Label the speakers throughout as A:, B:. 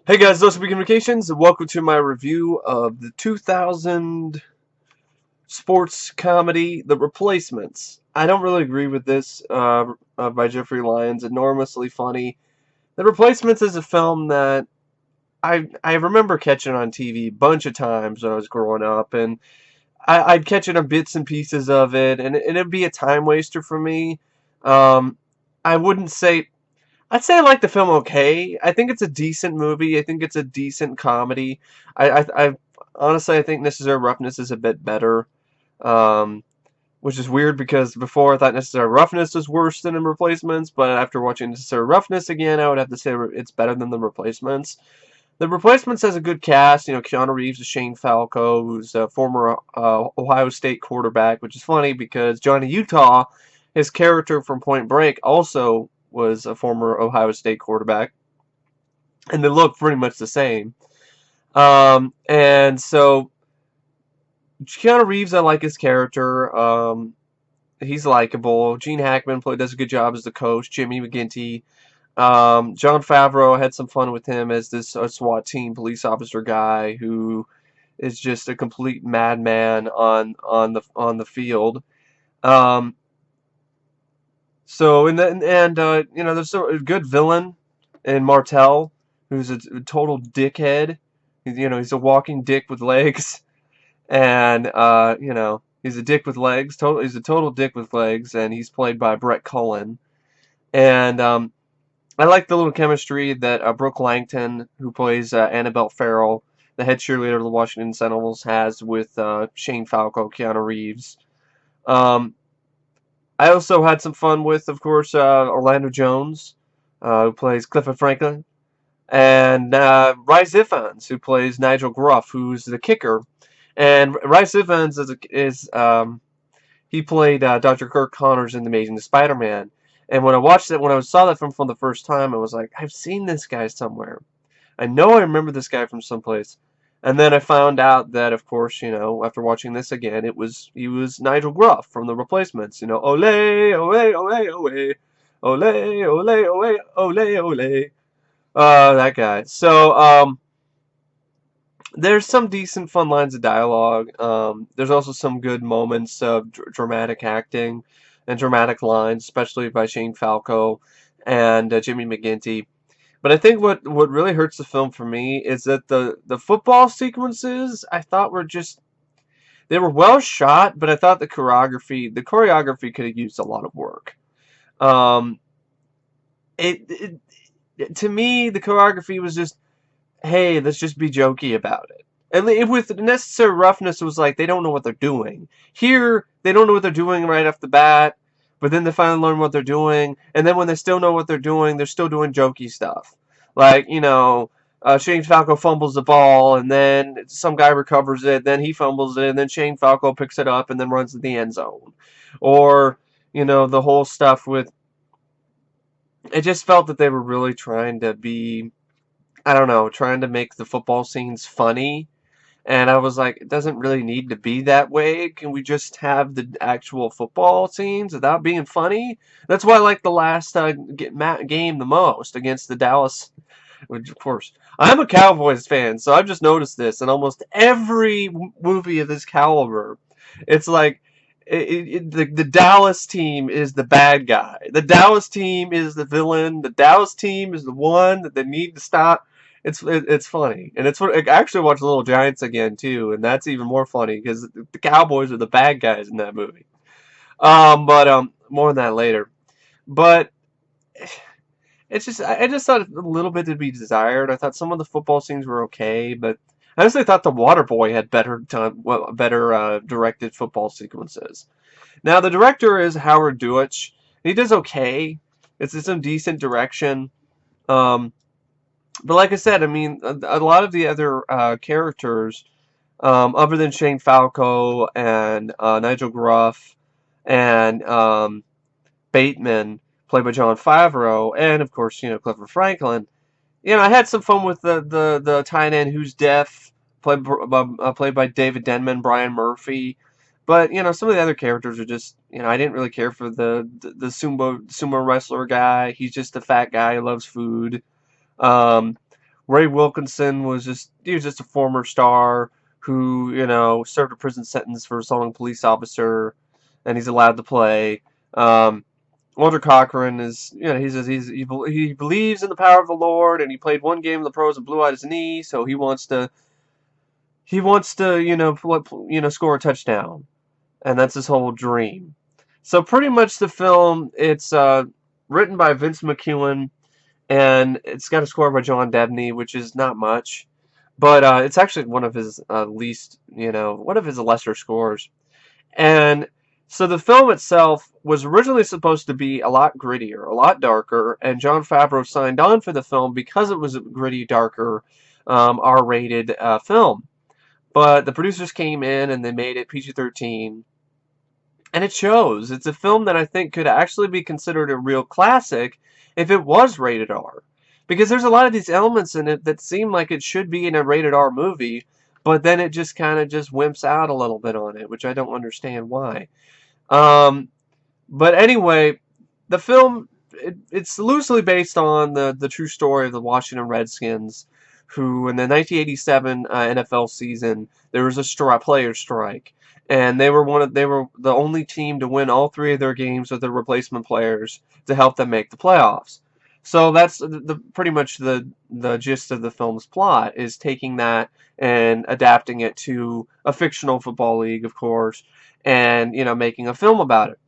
A: Hey guys, those are Communications, and welcome to my review of the 2000 sports comedy, The Replacements. I don't really agree with this by Jeffrey Lyons. Enormously funny. The Replacements is a film that I remember catching on TV a bunch of times when I was growing up, and I'd catch it on bits and pieces of it, and it'd be a time waster for me. Um, I wouldn't say I'd say I like the film okay. I think it's a decent movie. I think it's a decent comedy. I honestly I think Necessary Roughness is a bit better, um, which is weird because before I thought Necessary Roughness was worse than The Replacements, but after watching Necessary Roughness again, I would have to say it's better than The Replacements. The Replacements has a good cast. You know, Keanu Reeves is Shane Falco, who's a former Ohio State quarterback, which is funny because Johnny Utah, his character from Point Break, also was a former Ohio State quarterback, and they look pretty much the same. And so Keanu Reeves, I like his character. He's likable. Gene Hackman does a good job as the coach. Jimmy McGinty. John Favreau, I had some fun with him as this SWAT team police officer guy who is just a complete madman on the field. Um, so you know, there's a good villain in Martell, who's a total dickhead. You know, he's a walking dick with legs, and you know, he's a dick with legs. He's a total dick with legs, and he's played by Brett Cullen. And I like the little chemistry that Brooke Langton, who plays Annabelle Farrell, the head cheerleader of the Washington Sentinels, has with Shane Falco, Keanu Reeves. Um, I also had some fun with, of course, Orlando Jones, who plays Clifford Franklin, and Rhys Ifans, who plays Nigel Gruff, who's the kicker. And Rhys Ifans he played Dr. Kirk Connors in The Amazing Spider-Man. And when I saw that film for the first time, I was like, I've seen this guy somewhere. I know I remember this guy from someplace. And then I found out that, of course, you know, after watching this again, he was Nigel Gruff from The Replacements. You know, ole, ole, ole, ole, ole, ole, ole, ole, ole. That guy. So, there's some decent fun lines of dialogue. There's also some good moments of dramatic acting and dramatic lines, especially by Shane Falco and Jimmy McGinty. But I think what really hurts the film for me is that the football sequences I thought were just they were well shot, but I thought the choreography could have used a lot of work. Um, to me the choreography was just, hey, let's just be jokey about it. And with Necessary Roughness, it was like they don't know what they're doing. Here, they don't know what they're doing right off the bat, but then they finally learn what they're doing, and then when they still know what they're doing, they're still doing jokey stuff. Like, you know, Shane Falco fumbles the ball, and then some guy recovers it, then he fumbles it, and then Shane Falco picks it up and then runs to the end zone. Or, you know, the whole stuff with... It just felt that they were really trying to be, I don't know, trying to make the football scenes funny. And I was like, it doesn't really need to be that way. Can we just have the actual football scenes without being funny? That's why I like the last game the most against the Dallas. Which, of course, I'm a Cowboys fan, so I've just noticed this in almost every movie of this caliber. It's like the Dallas team is the bad guy. The Dallas team is the villain. The Dallas team is the one that they need to stop. It's funny, and I actually watched Little Giants again too, and that's even more funny because the Cowboys are the bad guys in that movie. But more on that later. But it's just I just thought a little bit to be desired. I thought some of the football scenes were okay, but I honestly thought the Waterboy had better directed football sequences. Now the director is Howard Duetch. He does okay. It's some decent direction. Um, but like I said, I mean, a lot of the other characters, other than Shane Falco and Nigel Gruff and Bateman, played by John Favreau, and of course, you know, Clifford Franklin. You know, I had some fun with the tight end who's deaf, played by David Denman, Brian Murphy. But you know, some of the other characters are just, you know, I didn't really care for the sumo wrestler guy. He's just a fat guy who loves food. Um, Ray Wilkinson was just a former star who, served a prison sentence for assaulting a police officer, and he's allowed to play. Walter Cochran is, he believes in the power of the Lord, and he played one game in the pros and blew out his knee, so he wants to score a touchdown, and that's his whole dream. So pretty much the film, it's written by Vince McEwen, and it's got a score by John Debney, which is not much, but it's actually one of his one of his lesser scores. And so the film itself was originally supposed to be a lot grittier, a lot darker, and Jon Favreau signed on for the film because it was a gritty, darker, R-rated film. But the producers came in and they made it PG-13, and it shows. It's a film that I think could actually be considered a real classic if it was rated R. Because there's a lot of these elements in it that seem like it should be in a rated R movie, but then it just kind of just wimps out a little bit on it, which I don't understand why. But anyway, the film, it's loosely based on the true story of the Washington Redskins, who in the 1987 NFL season, there was a player strike, and they were the only team to win all three of their games with their replacement players to help them make the playoffs. So that's pretty much the gist of the film's plot, is taking that and adapting it to a fictional football league, of course, and making a film about it,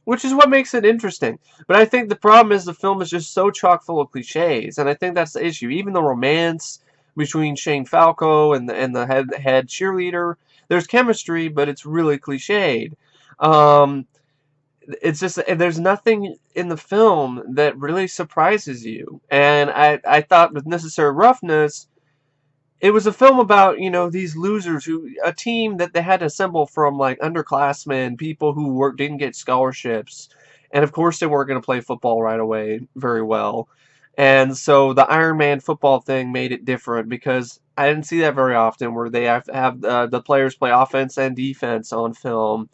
A: which is what makes it interesting. But I think the problem is the film is just so chock full of cliches, and I think that's the issue. Even the romance between Shane Falco and the head cheerleader, there's chemistry, but it's really cliched. It's just, there's nothing in the film that really surprises you. And I thought with Necessary Roughness, it was a film about, these losers, a team that they had to assemble from, like, underclassmen, people who didn't get scholarships, and of course they weren't going to play football right away very well. And so the Iron Man football thing made it different, because I didn't see that very often, where they have to have the players play offense and defense on film.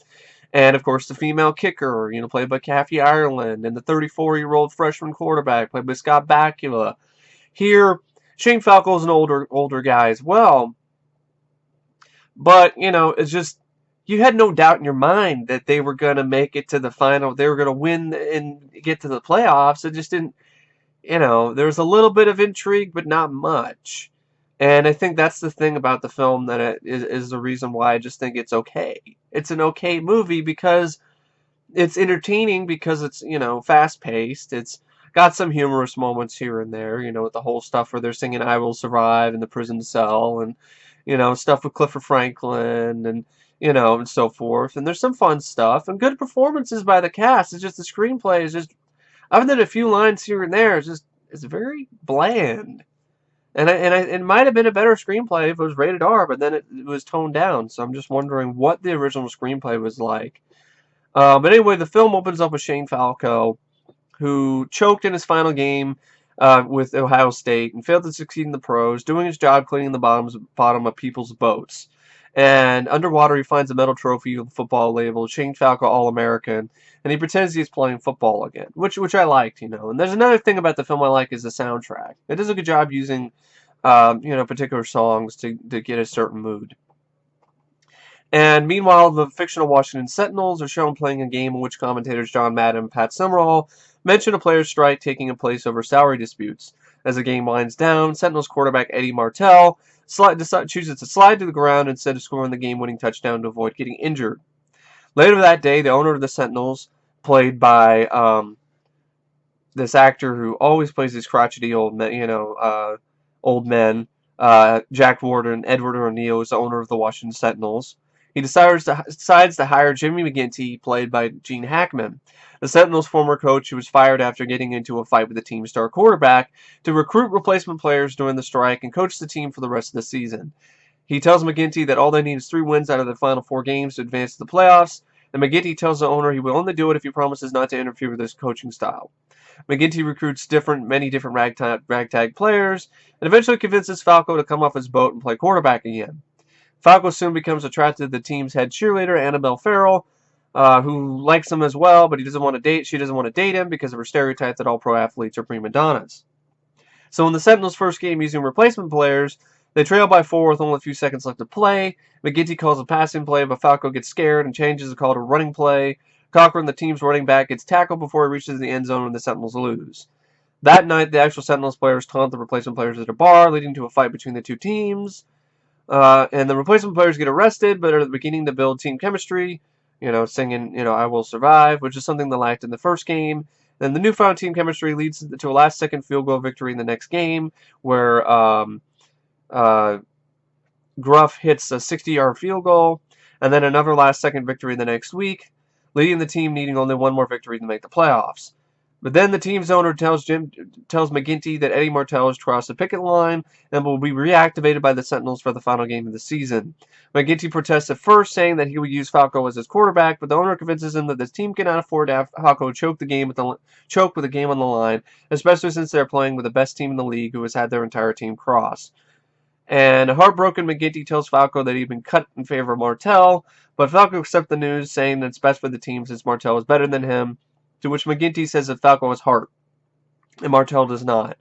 A: And of course the female kicker, played by Kathy Ireland, and the 34-year-old freshman quarterback, played by Scott Bakula. Here, Shane Falco's an older guy as well, but it's just, you had no doubt in your mind that they were going to make it to the final. They were going to win and get to the playoffs. It just didn't. There was a little bit of intrigue, but not much. And I think that's the thing about the film that is the reason why I just think it's okay. It's an okay movie because it's entertaining, because it's, fast-paced. It's got some humorous moments here and there, with the whole stuff where they're singing I Will Survive in the prison cell, and, stuff with Clifford Franklin, and, and so forth. And there's some fun stuff, and good performances by the cast. It's just the screenplay is just, other than a few lines here and there, it's very bland. And it might have been a better screenplay if it was rated R, but then it was toned down. So I'm just wondering what the original screenplay was like. But anyway, the film opens up with Shane Falco, who choked in his final game with Ohio State and failed to succeed in the pros, doing his job cleaning the bottom of people's boats. And underwater, he finds a metal trophy with a football label, Shane Falco All-American, and he pretends he's playing football again, which I liked, And there's another thing about the film I like is the soundtrack. It does a good job using, particular songs to get a certain mood. And meanwhile, the fictional Washington Sentinels are shown playing a game in which commentators John Madden and Pat Summerall mention a players' strike taking place over salary disputes. As the game winds down, Sentinels quarterback Eddie Martell chooses to slide to the ground instead of scoring the game-winning touchdown to avoid getting injured. Later that day, the owner of the Sentinels, played by this actor who always plays these crotchety old men, Jack Warden, Edward O'Neill, is the owner of the Washington Sentinels. He decides to hire Jimmy McGinty, played by Gene Hackman, the Sentinels' former coach who was fired after getting into a fight with the team's star quarterback, to recruit replacement players during the strike and coach the team for the rest of the season. He tells McGinty that all they need is 3 wins out of their final 4 games to advance to the playoffs, and McGinty tells the owner he will only do it if he promises not to interfere with his coaching style. McGinty recruits many different ragtag players, and eventually convinces Falco to come off his boat and play quarterback again. Falco soon becomes attracted to the team's head cheerleader, Annabelle Farrell, who likes him as well, but she doesn't want to date him because of her stereotype that all pro athletes are prima donnas. So in the Sentinels' first game using replacement players, they trail by 4 with only a few seconds left to play. McGinty calls a passing play, but Falco gets scared and changes the call to a running play. Cochran, the team's running back, gets tackled before he reaches the end zone and the Sentinels lose. That night, the actual Sentinels players taunt the replacement players at a bar, leading to a fight between the two teams. And the replacement players get arrested, but are beginning to build team chemistry, singing, I will survive, which is something they lacked in the first game. Then the newfound team chemistry leads to a last-second field goal victory in the next game, where Gruff hits a 60-yard field goal, and then another last-second victory the next week, leading the team needing only one more victory to make the playoffs. But then the team's owner tells McGinty that Eddie Martell has crossed the picket line and will be reactivated by the Sentinels for the final game of the season. McGinty protests at first, saying that he would use Falco as his quarterback, but the owner convinces him that this team cannot afford to have Falco choke with the game on the line, especially since they're playing with the best team in the league who has had their entire team cross. And a heartbroken McGinty tells Falco that he'd been cut in favor of Martell, but Falco accepts the news, saying that it's best for the team since Martell is better than him, to which McGinty says that Falco has heart, and Martell does not.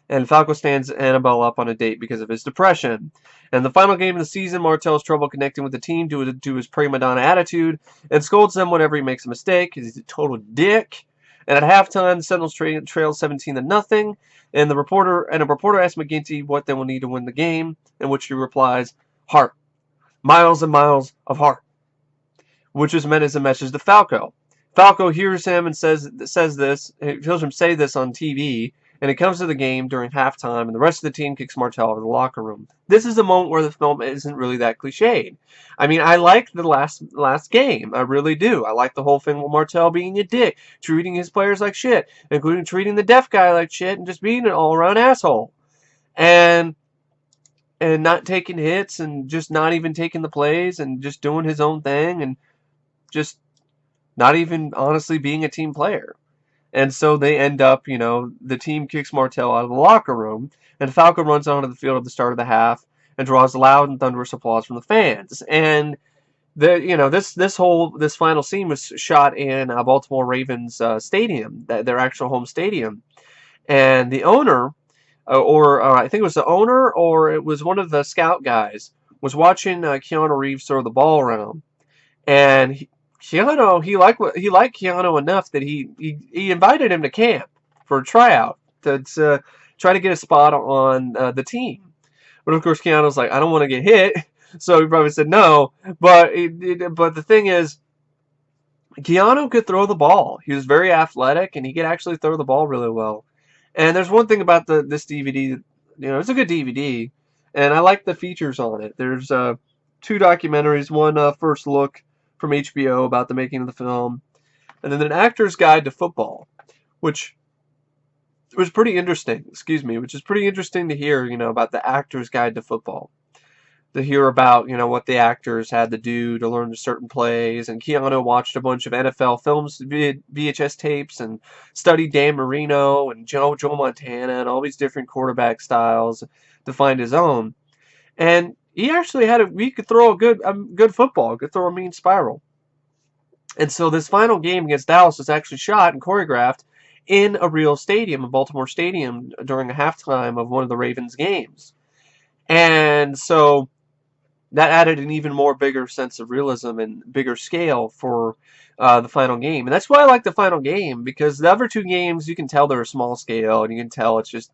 A: And Falco stands Annabelle up on a date because of his depression. And the final game of the season, Martell has trouble connecting with the team due to his prima donna attitude, and scolds them whenever he makes a mistake, because he's a total dick. And at halftime, the Sentinels trail 17-0, and a reporter asks McGinty what they will need to win the game, in which he replies, "Heart. Miles and miles of heart," which is meant as a message to Falco. Falco hears him and hears him say this on TV, and he comes to the game during halftime, and the rest of the team kicks Martell out of the locker room. This is a moment where the film isn't really that cliched. I mean, I like the last game. I really do. I like the whole thing with Martell being a dick, treating his players like shit, including treating the deaf guy like shit, and just being an all-around asshole. And not taking hits, and just not even taking the plays, and just doing his own thing, and just not even honestly being a team player. And so they end up, the team kicks Martell out of the locker room, and Falco runs onto the field at the start of the half and draws loud and thunderous applause from the fans. And this final scene was shot in Baltimore Ravens stadium, their actual home stadium. And the owner, or I think it was the owner, or it was one of the scout guys, was watching Keanu Reeves throw the ball around, and Keanu, he liked Keanu enough that he invited him to camp for a tryout to try to get a spot on the team. But of course, Keanu's like, I don't want to get hit, so he probably said no. But the thing is, Keanu could throw the ball. He was very athletic, and he could actually throw the ball really well. And there's one thing about this DVD, it's a good DVD, and I like the features on it. There's 2 documentaries. One, First Look, from HBO about the making of the film, and then an actor's guide to football, which was pretty interesting. Which is pretty interesting to hear, about the actor's guide to football. To hear about, what the actors had to do to learn certain plays, and Keanu watched a bunch of NFL films, VHS tapes, and studied Dan Marino and Joe Montana and all these different quarterback styles to find his own. And he actually he could throw a good football, could throw a mean spiral. And so this final game against Dallas was actually shot and choreographed in a real stadium, a Baltimore stadium, during a halftime of one of the Ravens games. And so that added an even more bigger sense of realism and bigger scale for the final game. And that's why I like the final game, because the other 2 games, you can tell they're a small scale, and you can tell it's just,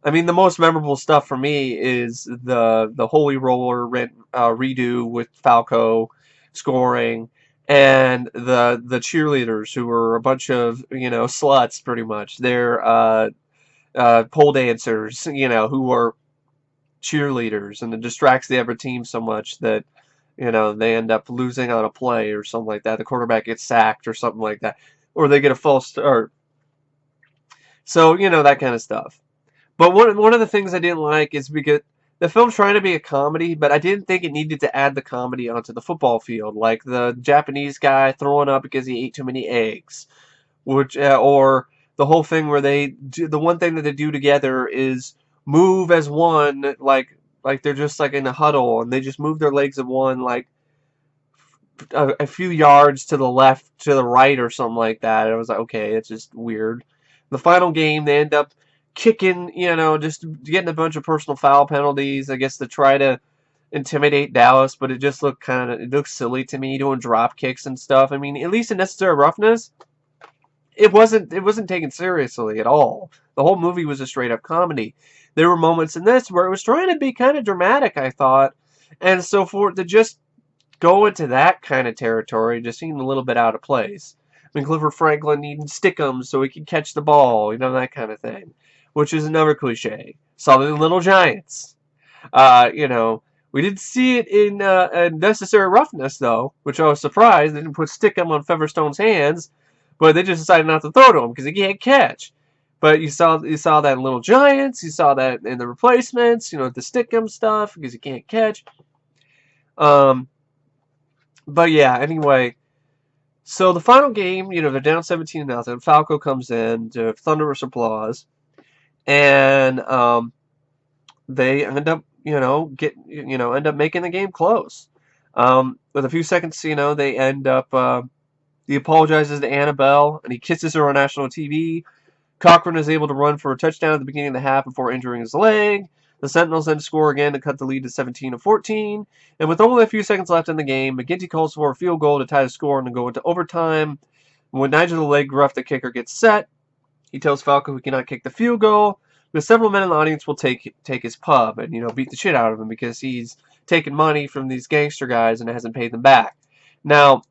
A: I mean, the most memorable stuff for me is the Holy Roller redo with Falco scoring, and the cheerleaders, who were a bunch of sluts pretty much. They're pole dancers, who were cheerleaders, and it distracts the other team so much that they end up losing on a play or something like that. The quarterback gets sacked or something like that, or they get a false start. So that kind of stuff. But one of the things I didn't like is because the film's trying to be a comedy, but I didn't think it needed to add the comedy onto the football field, like the Japanese guy throwing up because he ate too many eggs, which or the whole thing where the one thing that they do together is move as one, like they're just like in a huddle, and they just move their legs of one, like a few yards to the left, to the right, or something like that. And I was like, okay, it's just weird. The final game, they end up kicking, just getting a bunch of personal foul penalties, I guess, to try to intimidate Dallas, but it just it looked silly to me, doing drop kicks and stuff. I mean, at least in Necessary Roughness, it wasn't taken seriously at all. The whole movie was a straight up comedy. There were moments in this where it was trying to be kind of dramatic, I thought, and so for it to just go into that kind of territory just seemed a little bit out of place. I mean, Clifford Franklin needing stick'em so he could catch the ball, that kind of thing, which is another cliche. Saw it in Little Giants. We didn't see it in Necessary Roughness, though, which I was surprised. They didn't put Stickum on Featherstone's hands, but they just decided not to throw to him because he can't catch. But you saw that in Little Giants. You saw that in The Replacements, the Stickum stuff because he can't catch. But yeah, anyway. So the final game, they're down 17-0. Falco comes in to thunderous applause, and they end up, end up making the game close. With a few seconds, they end up. He apologizes to Annabelle, and he kisses her on national TV. Cochran is able to run for a touchdown at the beginning of the half before injuring his leg. The Sentinels then score again to cut the lead to 17-14. And with only a few seconds left in the game, McGinty calls for a field goal to tie the score and to go into overtime. When Nigel the Leg Gruff, the kicker, gets set, he tells Falco he cannot kick the field goal, but several men in the audience will take his pub and beat the shit out of him because he's taken money from these gangster guys and hasn't paid them back. Now,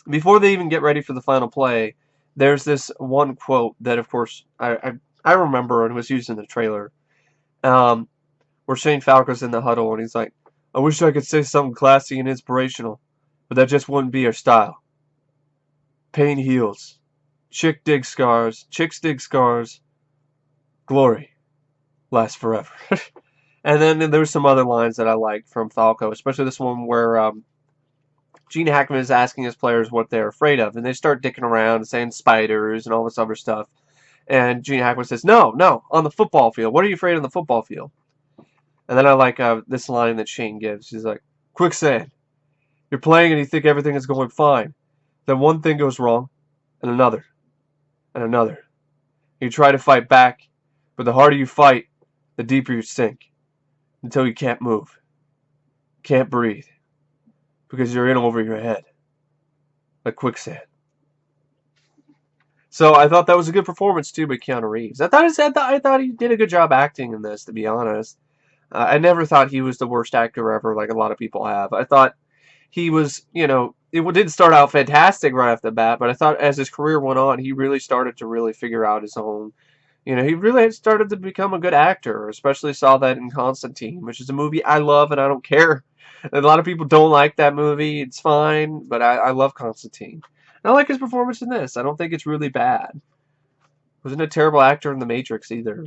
A: before they even get ready for the final play, there's this one quote that, of course, I remember and was used in the trailer. Where Shane Falco's in the huddle and he's like, I wish I could say something classy and inspirational, but that just wouldn't be our style. Pain heals. Chicks dig scars. Glory lasts forever. And then there's some other lines that I liked from Falco, especially this one where Gene Hackman is asking his players what they're afraid of, and they start dicking around and saying spiders and all this other stuff. And Gene Hackman says, no, on the football field. What are you afraid of on the football field? And then I like this line that Shane gives. He's like, quicksand. You're playing and you think everything is going fine. Then one thing goes wrong, and another, and another. You try to fight back, but the harder you fight, the deeper you sink, until you can't move, can't breathe, because you're in over your head, like quicksand. So I thought that was a good performance too by Keanu Reeves. I thought he did a good job acting in this, to be honest. I never thought he was the worst actor ever, like a lot of people have. I thought he was, it didn't start out fantastic right off the bat, but I thought as his career went on, he really started to really figure out his own. He really had started to become a good actor. Especially saw that in Constantine, which is a movie I love and I don't care. A lot of people don't like that movie. It's fine, but I love Constantine. And I like his performance in this. I don't think it's really bad. Wasn't a terrible actor in The Matrix either.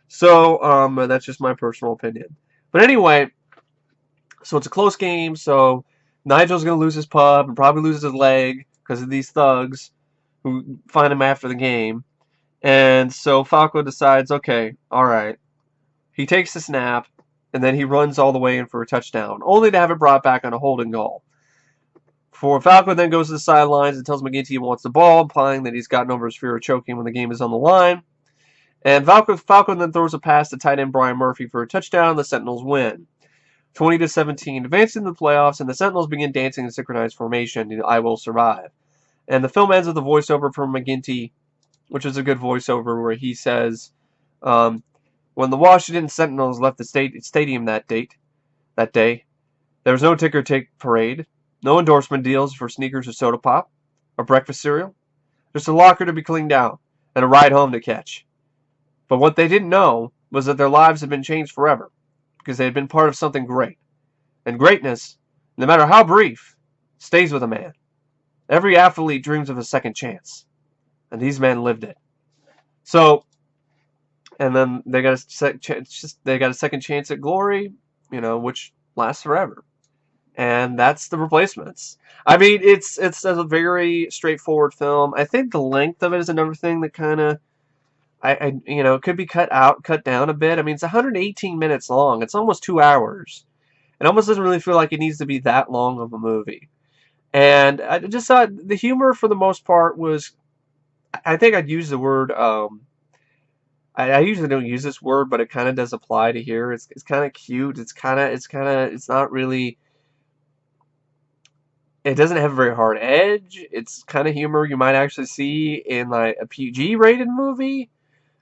A: So, that's just my personal opinion. But anyway, so it's a close game. So Nigel's going to lose his pub and probably lose his leg because of these thugs who find him after the game. And so Falco decides, okay, all right. He takes the snap, and then he runs all the way in for a touchdown, only to have it brought back on a holding goal. Falco then goes to the sidelines and tells McGinty he wants the ball, implying that he's gotten over his fear of choking when the game is on the line. And Falco then throws a pass to tight end Brian Murphy for a touchdown. The Sentinels win 20-17, advancing to the playoffs, and the Sentinels begin dancing in synchronized formation. I Will Survive. And the film ends with a voiceover from McGinty, which is a good voiceover, where he says, when the Washington Sentinels left the stadium that day, there was no ticker tape parade, no endorsement deals for sneakers or soda pop, or breakfast cereal, just a locker to be cleaned out, and a ride home to catch. But what they didn't know was that their lives had been changed forever, because they had been part of something great. And greatness, no matter how brief, stays with a man. Every athlete dreams of a second chance, and these men lived it. So, and then they got a second chance at glory, which lasts forever. And that's The Replacements. I mean, it's a very straightforward film. I think the length of it is another thing that kind of, could be cut down a bit. I mean, it's 118 minutes long. It's almost 2 hours. It almost doesn't really feel like it needs to be that long of a movie. And I just thought the humor, for the most part, was, I think I'd use the word I usually don't use this word, but it kind of does apply to here. It's kind of cute. It's not really. It doesn't have a very hard edge. It's kind of humor you might actually see in like a PG rated movie,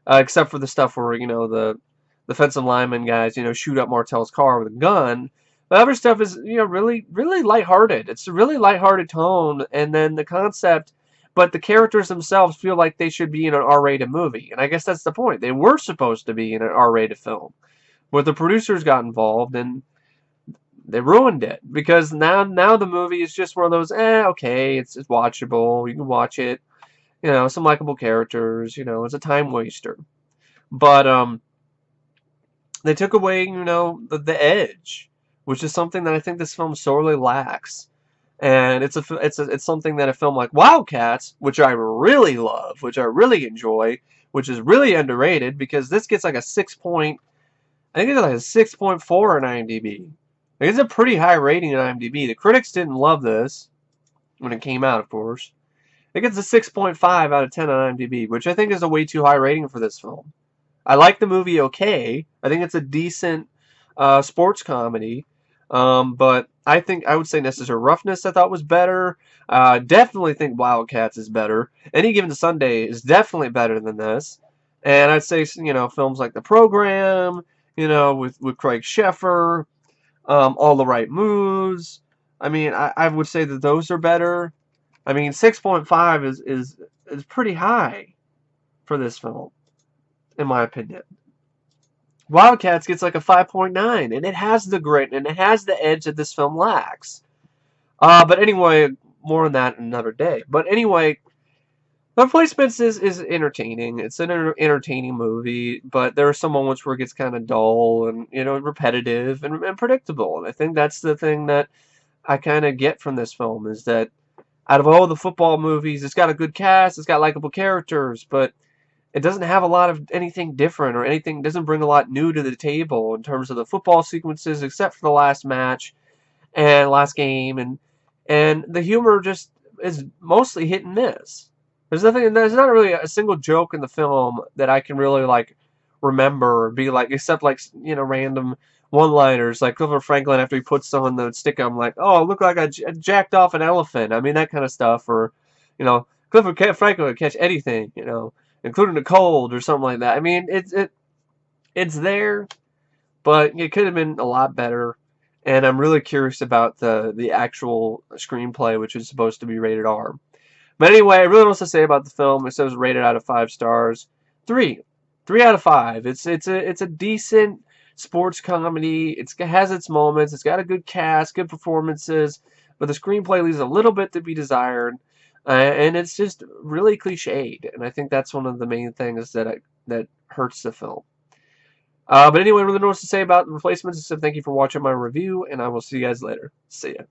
A: except for the stuff where the defensive lineman guys shoot up Martell's car with a gun. The other stuff is really really lighthearted. It's a really lighthearted tone, and then the concept. But the characters themselves feel like they should be in an R-rated movie, and I guess that's the point. They were supposed to be in an R-rated film, but the producers got involved and they ruined it because now the movie is just one of those okay, it's watchable, you can watch it, some likable characters, it's a time waster. But they took away the edge, which is something that I think this film sorely lacks. And it's something that a film like Wildcats, which I really love, which I really enjoy, which is really underrated because this gets like a 6 point, I think it's like a 6.4 on IMDb. It's a pretty high rating on IMDb. The critics didn't love this when it came out, of course. It gets a 6.5 out of 10 on IMDb, which I think is a way too high rating for this film. I like the movie okay. I think it's a decent sports comedy. But I would say Necessary Roughness I thought was better. Definitely think Wildcats is better. Any Given Sunday is definitely better than this. And I'd say, films like The Program, with Craig Sheffer, All the Right Moves. I mean, I would say that those are better. I mean, 6.5 is pretty high for this film, in my opinion. Wildcats gets like a 5.9, and it has the grit and it has the edge that this film lacks. But anyway, more on that another day. But anyway, The Replacements is entertaining. It's an entertaining movie, but there are some moments where it gets kind of dull and repetitive and predictable. And I think that's the thing that I kind of get from this film is that out of all the football movies, it's got a good cast, it's got likable characters, but it doesn't have a lot of anything different or anything, doesn't bring a lot new to the table in terms of the football sequences, except for the last match and last game, and the humor just is mostly hit and miss. There's not really a single joke in the film that I can really like remember or be like, except like random one-liners like Clifford Franklin after he puts someone the stick on, like, oh, look like I jacked off an elephant. I mean that kind of stuff, or Clifford Franklin would catch anything, including a cold or something like that. I mean, it's there, but it could have been a lot better. And I'm really curious about the actual screenplay, which is supposed to be rated R. But anyway, I really don't know what to say about the film. It says rated out of 5 stars, 3 out of 5. It's a decent sports comedy. It has its moments. It's got a good cast, good performances, but the screenplay leaves a little bit to be desired. And it's just really cliched, and I think that's one of the main things that hurts the film. But anyway, I really don't know what to say about The Replacements, except thank you for watching my review, and I will see you guys later. See ya.